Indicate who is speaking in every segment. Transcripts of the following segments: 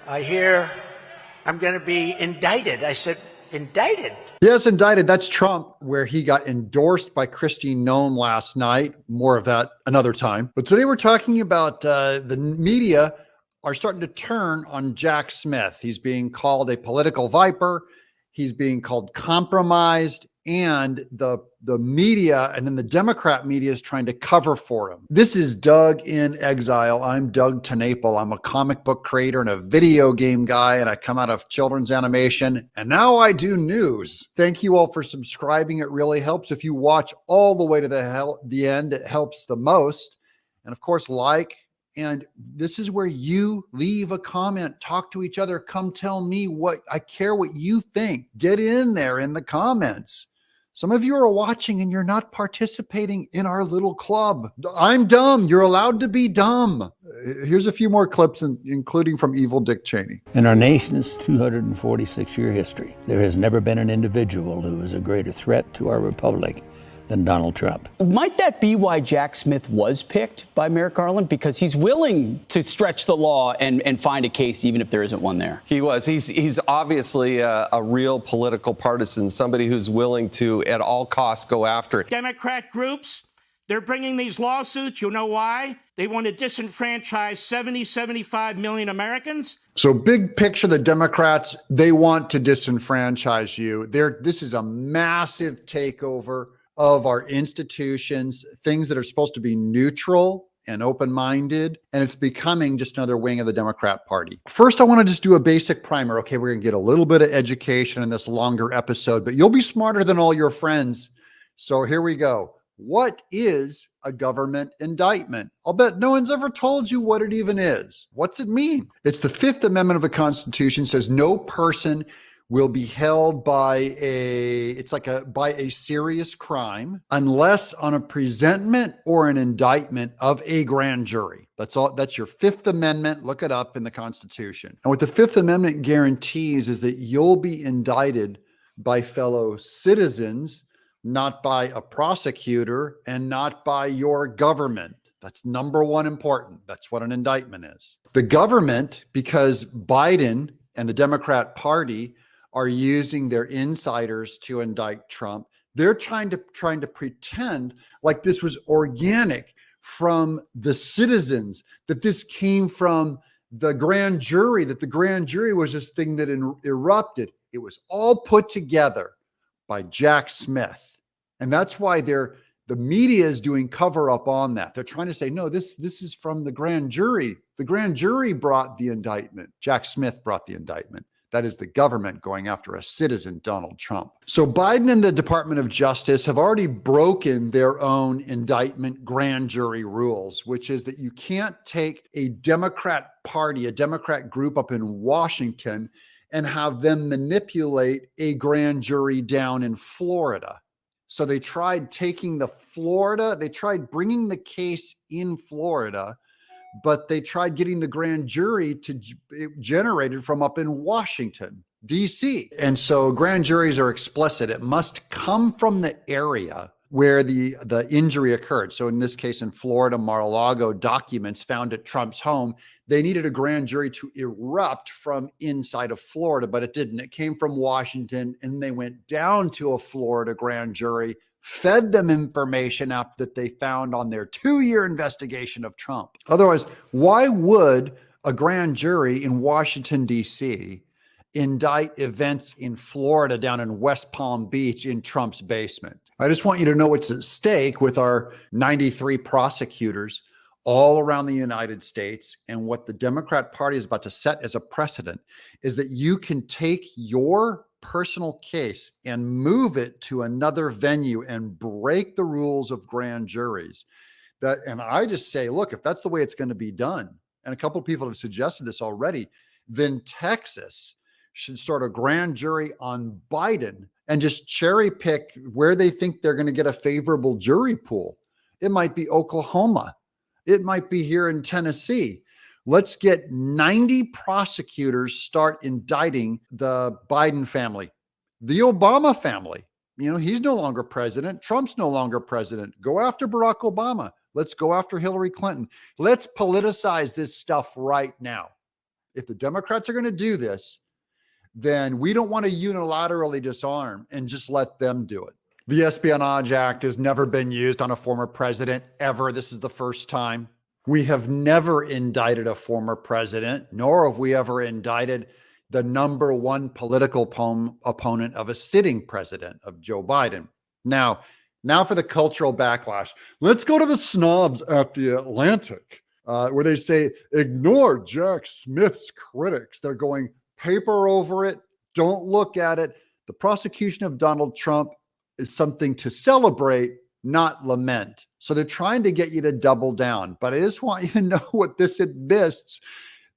Speaker 1: I hear I'm going to be indicted. I said, indicted?
Speaker 2: Yes, indicted. That's Trump, where he got endorsed by Kristi Noem last night. More of that another time. But today we're talking about the media are starting to turn on Jack Smith. He's being called a political viper. He's being called compromised, and the media and then the Democrat media is trying to cover for him. This is Doug in Exile. I'm Doug TenNapel. I'm a comic book creator and a video game guy, and I come out of children's animation, and now I do news. Thank you all for subscribing. It really helps. If you watch all the way to the end, it helps the most. And of course, like. And this is where you leave a comment, talk to each other, come tell me what I care what you think. Get in there in the comments. Some of you are watching and you're not participating in our little club. I'm dumb. You're allowed to be dumb. Here's a few more clips, including from evil Dick Cheney.
Speaker 3: In our nation's 246-year history, there has never been an individual who is a greater threat to our republic than Donald Trump.
Speaker 4: Might that be why Jack Smith was picked by Merrick Garland? Because he's willing to stretch the law and find a case even if there isn't one there.
Speaker 5: He was. He's obviously a real political partisan, somebody who's willing to, at all costs, go after it.
Speaker 6: Democrat groups, they're bringing these lawsuits. You know why? They want to disenfranchise 75 million Americans.
Speaker 2: So big picture, the Democrats, they want to disenfranchise you. This is a massive takeover of our institutions, things that are supposed to be neutral and open-minded, and it's becoming just another wing of the Democrat Party. First, I want to just do a basic primer. Okay, we're going to get a little bit of education in this longer episode, but you'll be smarter than all your friends. So here we go. What is a government indictment? I'll bet no one's ever told you what it even is. What's it mean? It's the Fifth Amendment of the Constitution. Says no person will be held by a serious crime unless on a presentment or an indictment of a grand jury. That's all. That's your Fifth Amendment. Look it up in the Constitution. And what the Fifth Amendment guarantees is that you'll be indicted by fellow citizens, not by a prosecutor and not by your government. That's number one important. That's what an indictment is. The government, because Biden and the Democrat Party are using their insiders to indict Trump. They're trying to pretend like this was organic from the citizens, that this came from the grand jury, that the grand jury was this thing that erupted. It was all put together by Jack Smith. And that's why the media is doing cover up on that. They're trying to say, no, this is from the grand jury. The grand jury brought the indictment. Jack Smith brought the indictment. That is the government going after a citizen, Donald Trump. So Biden and the Department of Justice have already broken their own indictment grand jury rules, which is that you can't take a Democrat party, a Democrat group up in Washington and have them manipulate a grand jury down in Florida. So they tried they tried bringing the case in Florida, but they tried getting the grand jury generated from up in Washington, D.C. And so grand juries are explicit. It must come from the area where the injury occurred. So in this case, in Florida, Mar-a-Lago documents found at Trump's home, they needed a grand jury to erupt from inside of Florida, but it didn't. It came from Washington, and they went down to a Florida grand jury, fed them information that they found on their 2-year investigation of Trump. Otherwise, why would a grand jury in Washington, D.C. indict events in Florida down in West Palm Beach in Trump's basement? I just want you to know what's at stake with our 93 prosecutors all around the United States. And what the Democrat Party is about to set as a precedent is that you can take your personal case and move it to another venue and break the rules of grand juries. And I just say, look, if that's the way it's going to be done, and a couple of people have suggested this already, then Texas should start a grand jury on Biden and just cherry pick where they think they're going to get a favorable jury pool. It might be Oklahoma. It might be here in Tennessee. Let's get 90 prosecutors start indicting the Biden family, the Obama family. You know, he's no longer president. Trump's no longer president. Go after Barack Obama. Let's go after Hillary Clinton. Let's politicize this stuff right now. If the Democrats are going to do this, then we don't want to unilaterally disarm and just let them do it. The Espionage Act has never been used on a former president ever. This is the first time. We have never indicted a former president, nor have we ever indicted the number one political opponent of a sitting president, of Joe Biden. Now for the cultural backlash. Let's go to the snobs at the Atlantic, where they say, ignore Jack Smith's critics. They're going paper over it. Don't look at it. The prosecution of Donald Trump is something to celebrate, not lament. So they're trying to get you to double down. But I just want you to know what this admits.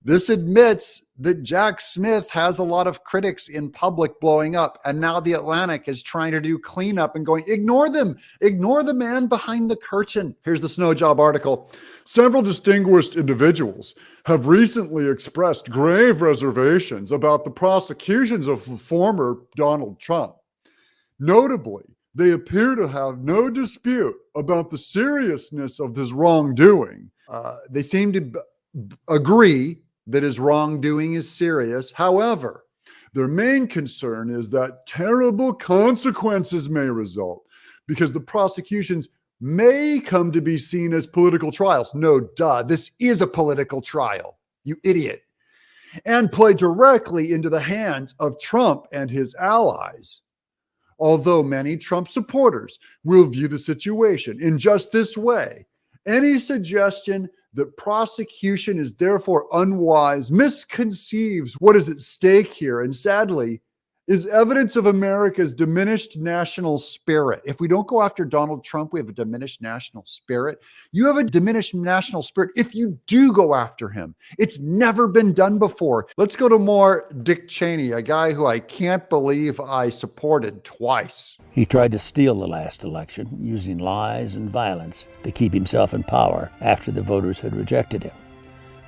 Speaker 2: This admits that Jack Smith has a lot of critics in public blowing up. And now the Atlantic is trying to do cleanup and going, ignore them. Ignore the man behind the curtain. Here's the Snow Job article. Several distinguished individuals have recently expressed grave reservations about the prosecutions of former Donald Trump. Notably, they appear to have no dispute about the seriousness of his wrongdoing. They seem to agree that his wrongdoing is serious. However, their main concern is that terrible consequences may result because the prosecutions may come to be seen as political trials. No, duh, this is a political trial, you idiot. And play directly into the hands of Trump and his allies. Although many Trump supporters will view the situation in just this way, any suggestion that prosecution is therefore unwise misconceives what is at stake here, and sadly, is evidence of America's diminished national spirit. If we don't go after Donald Trump, we have a diminished national spirit. You have a diminished national spirit if you do go after him. It's never been done before. Let's go to more Dick Cheney, a guy who I can't believe I supported twice.
Speaker 3: He tried to steal the last election using lies and violence to keep himself in power after the voters had rejected him.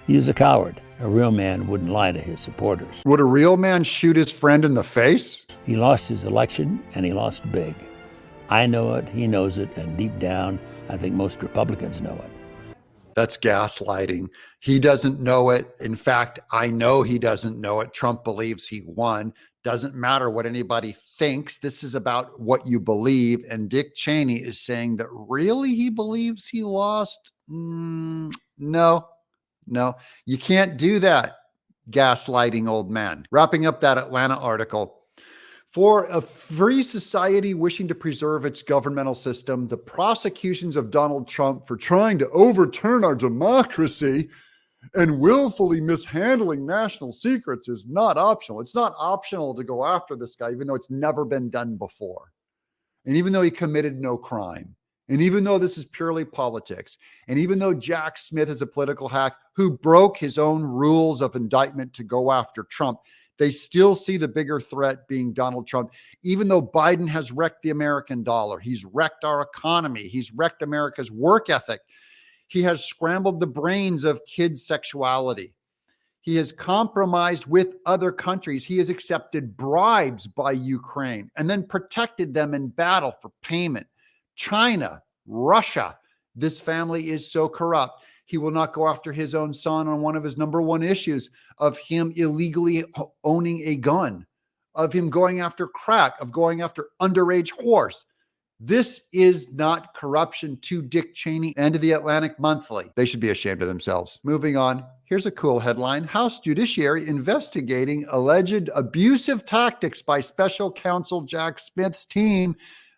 Speaker 3: He is a coward. A real man wouldn't lie to his supporters.
Speaker 2: Would a real man shoot his friend in the face?
Speaker 3: He lost his election, and he lost big. I know it, he knows it, and deep down, I think most Republicans know it.
Speaker 2: That's gaslighting. He doesn't know it. In fact, I know he doesn't know it. Trump believes he won. Doesn't matter what anybody thinks. This is about what you believe. And Dick Cheney is saying that really he believes he lost? No, you can't do that, gaslighting old man. Wrapping up that Atlanta article. For a free society wishing to preserve its governmental system, the prosecutions of Donald Trump for trying to overturn our democracy and willfully mishandling national secrets is not optional. It's not optional to go after this guy, even though it's never been done before. And even though he committed no crime. And even though this is purely politics, and even though Jack Smith is a political hack who broke his own rules of indictment to go after Trump, they still see the bigger threat being Donald Trump, even though Biden has wrecked the American dollar. He's wrecked our economy. He's wrecked America's work ethic. He has scrambled the brains of kids' sexuality. He has compromised with other countries. He has accepted bribes by Ukraine and then protected them in battle for payment. China, Russia, this family is so corrupt. He will not go after his own son on one of his number one issues of him illegally owning a gun, of him going after crack, of going after underage whores. This is not corruption to Dick Cheney and to the Atlantic Monthly. They should be ashamed of themselves. Moving on. Here's a cool headline. House Judiciary investigating alleged abusive tactics by special counsel Jack Smith's team.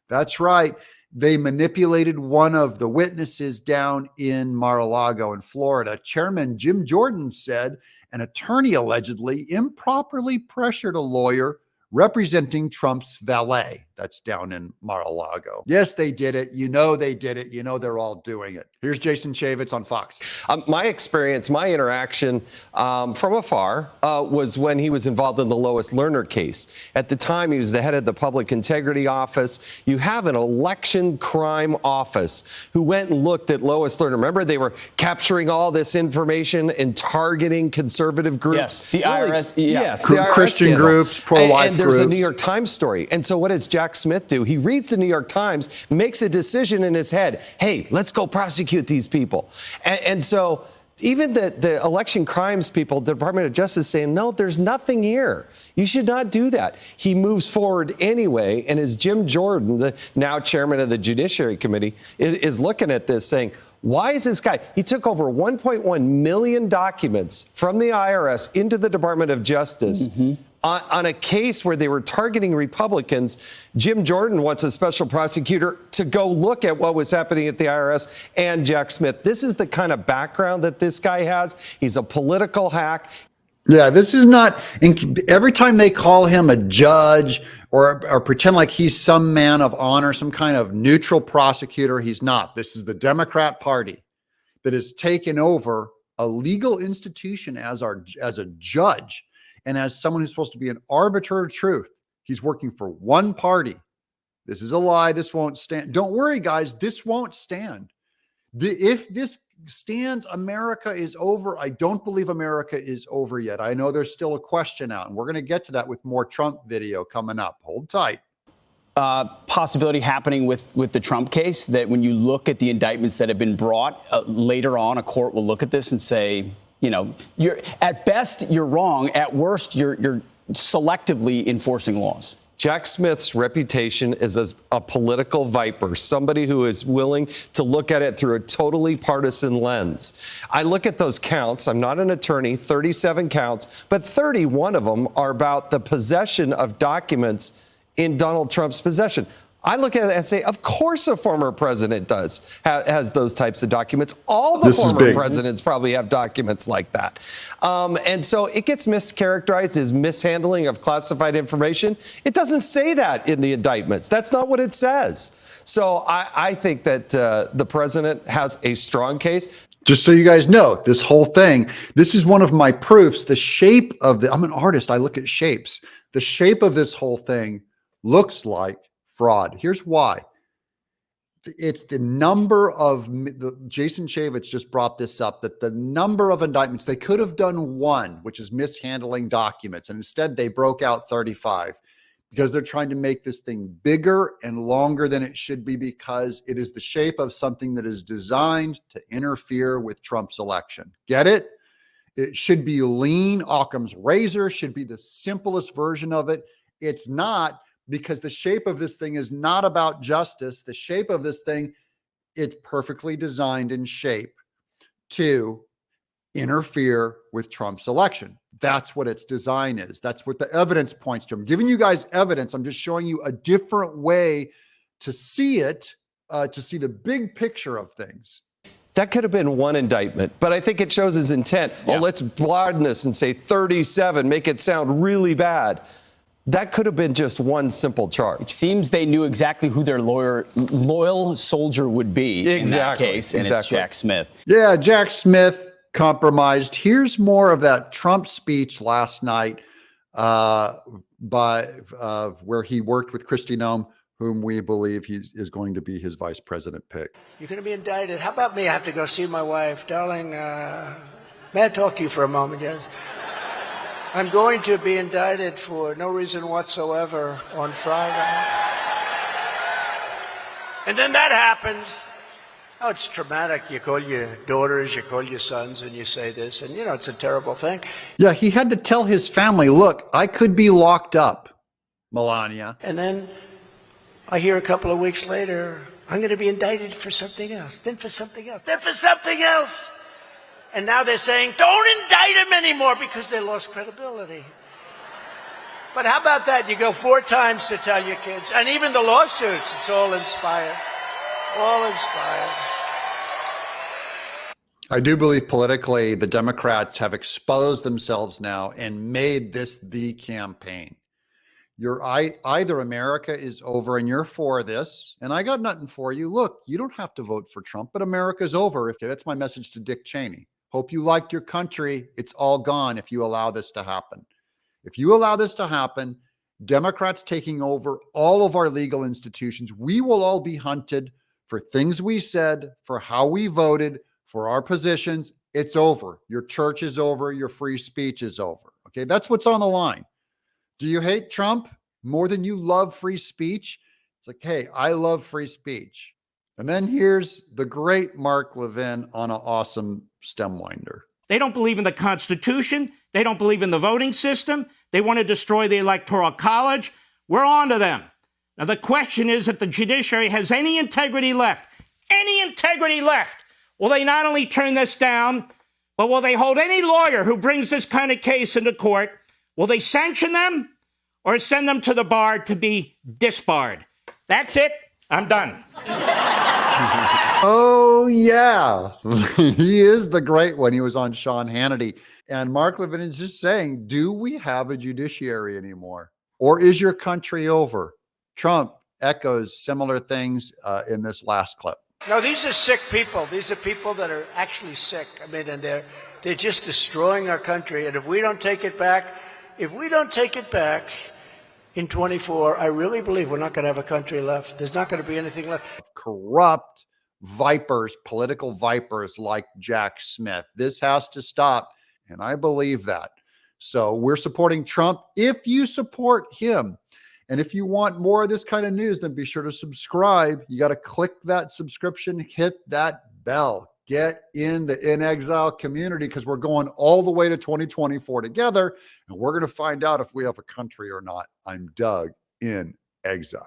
Speaker 2: That's right. They manipulated one of the witnesses down in Mar-a-Lago in Florida. Chairman Jim Jordan said an attorney allegedly improperly pressured a lawyer representing Trump's valet. That's down in Mar-a-Lago. Yes, they did it. You know they did it. You know they're all doing it. Here's Jason Chaffetz on Fox.
Speaker 5: My experience, my interaction from afar was when he was involved in the Lois Lerner case. At the time, he was the head of the Public Integrity Office. You have an election crime office who went and looked at Lois Lerner. Remember, they were capturing all this information and targeting conservative groups.
Speaker 4: Yes, the IRS.
Speaker 5: Yes, the IRS
Speaker 2: Christian
Speaker 5: scandal.
Speaker 2: groups, pro-life
Speaker 5: and there's
Speaker 2: groups.
Speaker 5: a New York Times story. And so what does Jack Smith do? He reads the New York Times, makes a decision in his head. Hey, let's go prosecute these people. And so even the election crimes people, the Department of Justice saying, no, there's nothing here. You should not do that. He moves forward anyway. And as Jim Jordan, the now chairman of the Judiciary Committee, is looking at this saying, why is this guy? He took over 1.1 million documents from the IRS into the Department of Justice. On a case where they were targeting Republicans. Jim Jordan wants a special prosecutor to go look at what was happening at the IRS and Jack Smith. This is the kind of background that this guy has. He's a political hack.
Speaker 2: Yeah, this is not, every time they call him a judge or pretend like he's some man of honor, some kind of neutral prosecutor, he's not. This is the Democrat Party that has taken over a legal institution as a judge. And as someone who's supposed to be an arbiter of truth, he's working for one party. This is a lie. This won't stand. Don't worry, guys. This won't stand. If this stands, America is over. I don't believe America is over yet. I know there's still a question out, and we're going to get to that with more Trump video coming up. Hold tight.
Speaker 4: Possibility happening with the Trump case, that when you look at the indictments that have been brought, later on a court will look at this and say, you know, you're at best you're wrong, at worst you're selectively enforcing laws.
Speaker 5: Jack Smith's reputation is as a political viper, somebody who is willing to look at it through a totally partisan lens. I look at those counts. I'm not an attorney, 37 counts, but 31 of them are about the possession of documents in Donald Trump's possession. I look at it and say, of course a former president has those types of documents. All the former presidents probably have documents like that. And so it gets mischaracterized as mishandling of classified information. It doesn't say that in the indictments. That's not what it says. So I think that the president has a strong case.
Speaker 2: Just so you guys know, this whole thing, this is one of my proofs. The shape of I'm an artist. I look at shapes. The shape of this whole thing looks like fraud. Here's why. It's the number of, Jason Chaffetz just brought this up, that the number of indictments, they could have done one, which is mishandling documents. And instead they broke out 35 because they're trying to make this thing bigger and longer than it should be, because it is the shape of something that is designed to interfere with Trump's election. Get it? It should be lean. Occam's razor should be the simplest version of it. It's not, because the shape of this thing is not about justice. The shape of this thing, it's perfectly designed in shape to interfere with Trump's election. That's what its design is. That's what the evidence points to. I'm giving you guys evidence. I'm just showing you a different way to see it, to see the big picture of things.
Speaker 5: That could have been one indictment, but I think it shows his intent. Yeah. Oh, let's broaden this and say 37, make it sound really bad. That could have been just one simple charge. It
Speaker 4: seems they knew exactly who their loyal soldier would be in that case, and it's Jack Smith.
Speaker 2: Yeah, Jack Smith compromised. Here's more of that Trump speech last night where he worked with Kristi Noem, whom we believe he is going to be his vice president pick.
Speaker 1: You're going to be indicted. How about me? I have to go see my wife. Darling, may I talk to you for a moment? Yes. I'm going to be indicted for no reason whatsoever on Friday. And then that happens. Oh, it's traumatic. You call your daughters, you call your sons, and you say this. And, you know, it's a terrible thing.
Speaker 2: Yeah, he had to tell his family, look, I could be locked up, Melania.
Speaker 1: And then I hear a couple of weeks later, I'm going to be indicted for something else, then for something else, then for something else. And now they're saying, don't indict him anymore because they lost credibility. But how about that? You go 4 times to tell your kids. And even the lawsuits, it's all inspired. All inspired.
Speaker 2: I do believe politically the Democrats have exposed themselves now and made this the campaign. Either America is over and you're for this, and I got nothing for you. Look, you don't have to vote for Trump, but America's over. That's my message to Dick Cheney. Hope you liked your country. It's all gone if you allow this to happen. If you allow this to happen, Democrats taking over all of our legal institutions, we will all be hunted for things we said, for how we voted, for our positions. It's over. Your church is over. Your free speech is over. Okay, that's what's on the line. Do you hate Trump more than you love free speech? It's like, hey, I love free speech. And then here's the great Mark Levin on an awesome stem winder.
Speaker 6: They don't believe in the Constitution. They don't believe in the voting system. They want to destroy the Electoral College. We're on to them. Now, the question is if the judiciary has any integrity left. Any integrity left. Will they not only turn this down, but will they hold any lawyer who brings this kind of case into court? Will they sanction them or send them to the bar to be disbarred? That's it. I'm done.
Speaker 2: Oh, yeah. He is the great one. He was on Sean Hannity. And Mark Levin is just saying, do we have a judiciary anymore? Or is your country over? Trump echoes similar things in this last clip.
Speaker 1: No, these are sick people. These are people that are actually sick. I mean, and they're just destroying our country. And if we don't take it back, in 24, I really believe we're not going to have a country left. There's not going to be anything left.
Speaker 2: Corrupt vipers, political vipers like Jack Smith. This has to stop. And I believe that. So we're supporting Trump. If you support him, and if you want more of this kind of news, then be sure to subscribe. You got to click that subscription, hit that bell, get in the In Exile community, because we're going all the way to 2024 together. And we're going to find out if we have a country or not. I'm Doug in Exile.